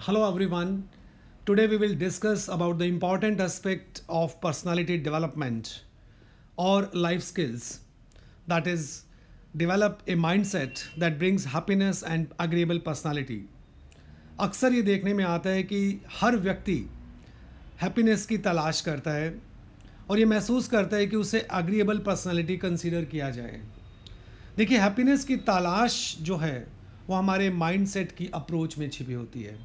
Hello everyone. Today we will discuss about the important aspect of personality development or life skills, that is develop a mindset that brings happiness and agreeable personality. अक्सर ये देखने में आता है कि हर व्यक्ति happiness की तलाश करता है और ये महसूस करता है कि उसे अग्रीएबल पर्सनालिटी कंसीडर किया जाए। देखिए, हैप्पीनेस की तलाश जो है वो हमारे माइंडसेट की अप्रोच में छिपी होती है।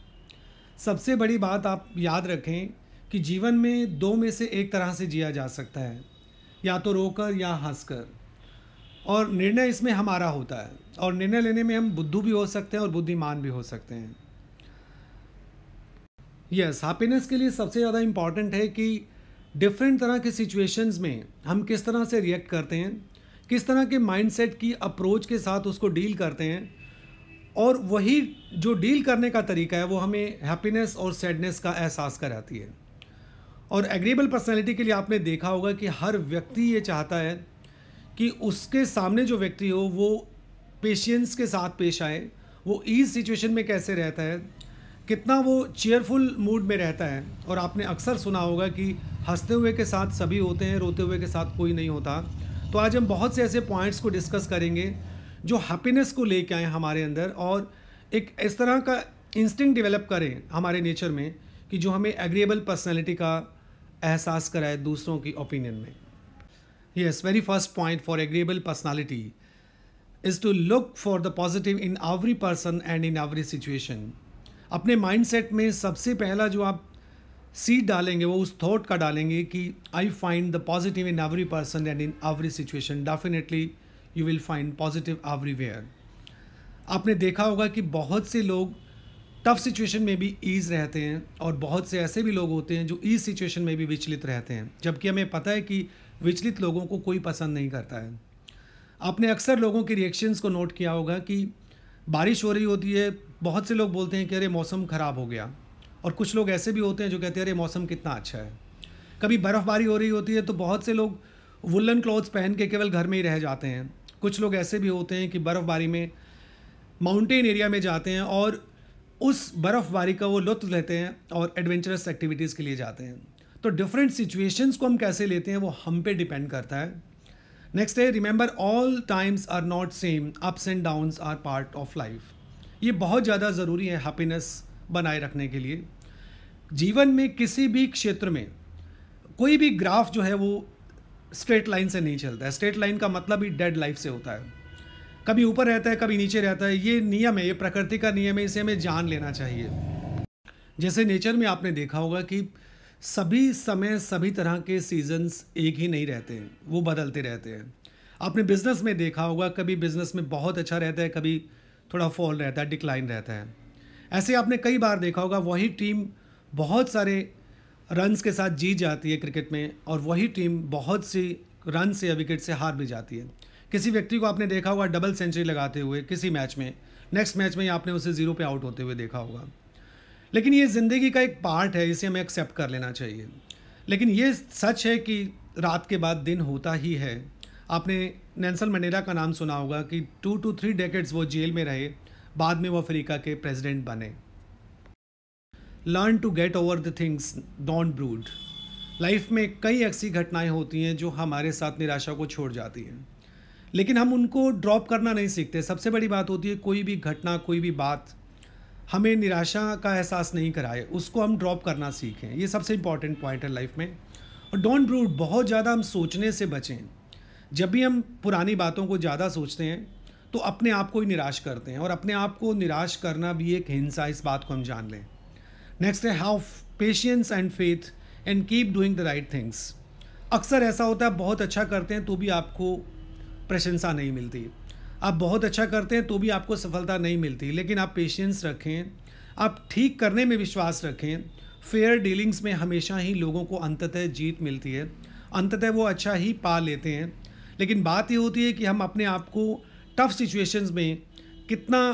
सबसे बड़ी बात आप याद रखें कि जीवन में दो में से एक तरह से जिया जा सकता है, या तो रोकर या हंसकर, और निर्णय इसमें हमारा होता है। और निर्णय लेने में हम बुद्धू भी हो सकते हैं और बुद्धिमान भी हो सकते हैं। यस, हैप्पीनेस के लिए सबसे ज़्यादा इम्पॉर्टेंट है कि डिफरेंट तरह के सिचुएशंस में हम किस तरह से रिएक्ट करते हैं, किस तरह के माइंडसेट की अप्रोच के साथ उसको डील करते हैं, और वही जो डील करने का तरीका है वो हमें हैप्पीनेस और सैडनेस का एहसास कराती है। और एग्रीएबल पर्सनैलिटी के लिए आपने देखा होगा कि हर व्यक्ति ये चाहता है कि उसके सामने जो व्यक्ति हो वो पेशेंस के साथ पेश आए, वो ईज सिचुएशन में कैसे रहता है, कितना वो चेयरफुल मूड में रहता है। और आपने अक्सर सुना होगा कि हंसते हुए के साथ सभी होते हैं, रोते हुए के साथ कोई नहीं होता। तो आज हम बहुत से ऐसे पॉइंट्स को डिस्कस करेंगे जो हैप्पीनेस को लेके आए हमारे अंदर, और एक इस तरह का इंस्टिंक्ट डेवलप करें हमारे नेचर में कि जो हमें एग्रीएबल पर्सनैलिटी का एहसास कराए दूसरों की ओपिनियन में। Yes, very first point for agreeable personality is to look for the positive in every person and in every situation. अपने माइंडसेट में सबसे पहला जो आप सीड डालेंगे वो उस थॉट का डालेंगे कि I find the positive in every person and in every situation. Definitely you will find positive everywhere. आपने देखा होगा कि बहुत से लोग टफ सिचुएशन में भी ईज रहते हैं, और बहुत से ऐसे भी लोग होते हैं जो ईज सिचुएशन में भी विचलित रहते हैं, जबकि हमें पता है कि विचलित लोगों को कोई पसंद नहीं करता है। आपने अक्सर लोगों के रिएक्शंस को नोट किया होगा कि बारिश हो रही होती है, बहुत से लोग बोलते हैं कि अरे मौसम ख़राब हो गया, और कुछ लोग ऐसे भी होते हैं जो कहते हैं अरे मौसम कितना अच्छा है। कभी बर्फ़बारी हो रही होती है तो बहुत से लोग वुलन क्लॉथ्स पहन के केवल घर में ही रह जाते हैं। कुछ लोग ऐसे भी होते हैं कि बर्फ़बारी में माउंटेन एरिया में जाते हैं और उस बर्फ़बारी का वो लुत्फ़ लेते हैं और एडवेंचरस एक्टिविटीज़ के लिए जाते हैं। तो डिफरेंट सिचुएशंस को हम कैसे लेते हैं वो हम पे डिपेंड करता है। नेक्स्ट है, remember all times are not same, ups and downs are part of life. ये बहुत ज़्यादा ज़रूरी है हैप्पीनेस बनाए रखने के लिए। जीवन में किसी भी क्षेत्र में कोई भी ग्राफ जो है वो स्ट्रेट लाइन से नहीं चलता है। स्ट्रेट लाइन का मतलब ही डेड लाइफ से होता है। कभी ऊपर रहता है, कभी नीचे रहता है। ये नियम है, ये प्रकृति का नियम है, इसे हमें जान लेना चाहिए। जैसे नेचर में आपने देखा होगा कि सभी समय सभी तरह के सीजन्स एक ही नहीं रहते हैं, वो बदलते रहते हैं। आपने बिजनेस में देखा होगा, कभी बिजनेस में बहुत अच्छा रहता है, कभी थोड़ा फॉल रहता है, डिक्लाइन रहता है। ऐसे आपने कई बार देखा होगा वही टीम बहुत सारे रन्स के साथ जीत जाती है क्रिकेट में, और वही टीम बहुत सी रन से या विकेट से हार भी जाती है। किसी व्यक्ति को आपने देखा होगा डबल सेंचुरी लगाते हुए किसी मैच में, नेक्स्ट मैच में आपने उसे 0 पे आउट होते हुए देखा होगा। लेकिन ये ज़िंदगी का एक पार्ट है, इसे हमें एक्सेप्ट कर लेना चाहिए। लेकिन ये सच है कि रात के बाद दिन होता ही है। आपने नेल्सन मंडेला का नाम सुना होगा कि 2 to 3 डेकेड्स वो जेल में रहे, बाद में वो अफ्रीका के प्रेसिडेंट बने। Learn to get over the things, don't brood. Life में कई ऐसी घटनाएं होती हैं जो हमारे साथ निराशा को छोड़ जाती हैं, लेकिन हम उनको ड्रॉप करना नहीं सीखते। सबसे बड़ी बात होती है कोई भी घटना, कोई भी बात हमें निराशा का एहसास नहीं कराए, उसको हम ड्रॉप करना सीखें। ये सबसे इंपॉर्टेंट पॉइंट है लाइफ में। और डोंट ब्रूड, बहुत ज़्यादा हम सोचने से बचें। जब भी हम पुरानी बातों को ज़्यादा सोचते हैं तो अपने आप को ही निराश करते हैं, और अपने आप को निराश करना भी एक हिंसा, इस बात को हम जान लें। नेक्स्ट है, have patience and faith and keep doing the right things. अक्सर ऐसा होता है बहुत अच्छा करते हैं तो भी आपको प्रशंसा नहीं मिलती, आप बहुत अच्छा करते हैं तो भी आपको सफलता नहीं मिलती। लेकिन आप पेशेंस रखें, आप ठीक करने में विश्वास रखें। फेयर डीलिंग्स में हमेशा ही लोगों को अंततः जीत मिलती है, अंततः वो अच्छा ही पा लेते हैं। लेकिन बात ये होती है कि हम अपने आप को टफ सिचुएशंस में कितना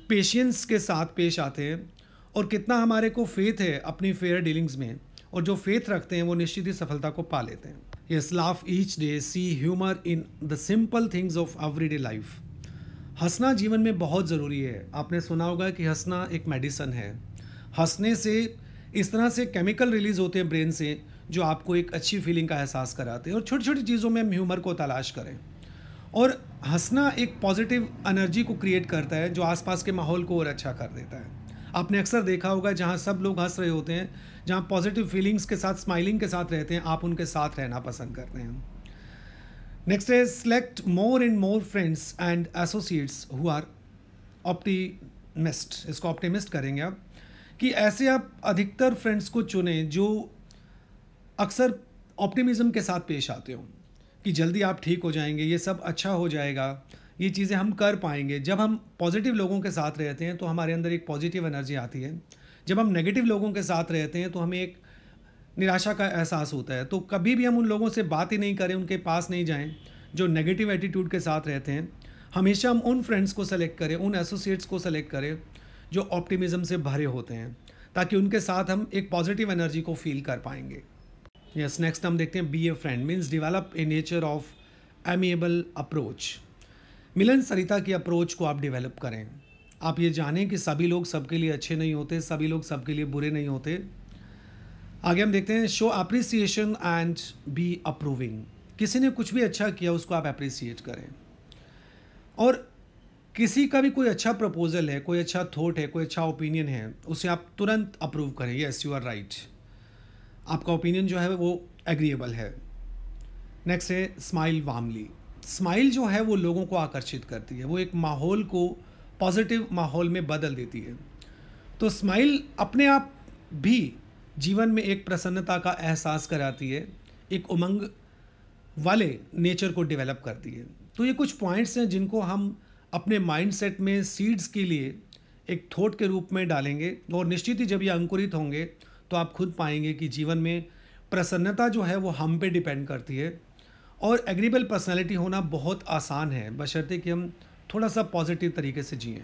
पेशेंस के साथ पेश आते हैं, और कितना हमारे को फेथ है अपनी फेयर डीलिंग्स में। और जो फेथ रखते हैं वो निश्चित ही सफलता को पा लेते हैं। Yes, laugh each day, see humour in the simple things of everyday life. हंसना जीवन में बहुत ज़रूरी है। आपने सुना होगा कि हंसना एक मेडिसिन है। हंसने से इस तरह से केमिकल रिलीज होते हैं ब्रेन से जो आपको एक अच्छी फीलिंग का एहसास कराते हैं। और छोटी छोटी चीज़ों में हम ह्यूमर को तलाश करें। और हंसना एक पॉजिटिव एनर्जी को क्रिएट करता है जो आसपास के माहौल को और अच्छा कर देता है। आपने अक्सर देखा होगा जहाँ सब लोग हंस रहे होते हैं, जहाँ पॉजिटिव फीलिंग्स के साथ, स्माइलिंग के साथ रहते हैं, आप उनके साथ रहना पसंद करते हैं। नेक्स्ट है select more and more friends and associates who are optimist. इसको ऑप्टिमिस्ट करेंगे आप कि ऐसे आप अधिकतर फ्रेंड्स को चुनें जो अक्सर ऑप्टिमिज्म के साथ पेश आते हो कि जल्दी आप ठीक हो जाएंगे, ये सब अच्छा हो जाएगा, ये चीज़ें हम कर पाएंगे। जब हम पॉजिटिव लोगों के साथ रहते हैं तो हमारे अंदर एक पॉजिटिव एनर्जी आती है। जब हम नेगेटिव लोगों के साथ रहते हैं तो हमें एक निराशा का एहसास होता है। तो कभी भी हम उन लोगों से बात ही नहीं करें, उनके पास नहीं जाएं जो नेगेटिव एटीट्यूड के साथ रहते हैं। हमेशा हम उन फ्रेंड्स को सेलेक्ट करें, उन एसोसिएट्स को सेलेक्ट करें जो ऑप्टिमिज्म से भरे होते हैं, ताकि उनके साथ हम एक पॉजिटिव एनर्जी को फील कर पाएंगे। यस, नेक्स्ट हम देखते हैं be a friend means develop a nature of amiable approach. मिलन सरिता की अप्रोच को आप डेवलप करें। आप ये जानें कि सभी लोग सबके लिए अच्छे नहीं होते, सभी लोग सबके लिए बुरे नहीं होते। आगे हम देखते हैं show appreciation and be approving. किसी ने कुछ भी अच्छा किया उसको आप अप्रिसिएट करें। और किसी का भी कोई अच्छा प्रपोजल है, कोई अच्छा थॉट है, कोई अच्छा ओपिनियन है, उसे आप तुरंत अप्रूव करें। यस, यू आर राइट, आपका ओपिनियन जो है वो एग्रीएबल है। नेक्स्ट है स्माइल वार्मली। स्माइल जो है वो लोगों को आकर्षित करती है, वो एक माहौल को पॉजिटिव माहौल में बदल देती है। तो स्माइल अपने आप भी जीवन में एक प्रसन्नता का एहसास कराती है, एक उमंग वाले नेचर को डेवलप करती है। तो ये कुछ पॉइंट्स हैं जिनको हम अपने माइंडसेट में सीड्स के लिए एक थॉट के रूप में डालेंगे, और निश्चित ही जब ये अंकुरित होंगे तो आप खुद पाएंगे कि जीवन में प्रसन्नता जो है वो हम पे डिपेंड करती है। और एग्रीबल पर्सनैलिटी होना बहुत आसान है, बशर्ते कि हम थोड़ा सा पॉजिटिव तरीके से जिएं।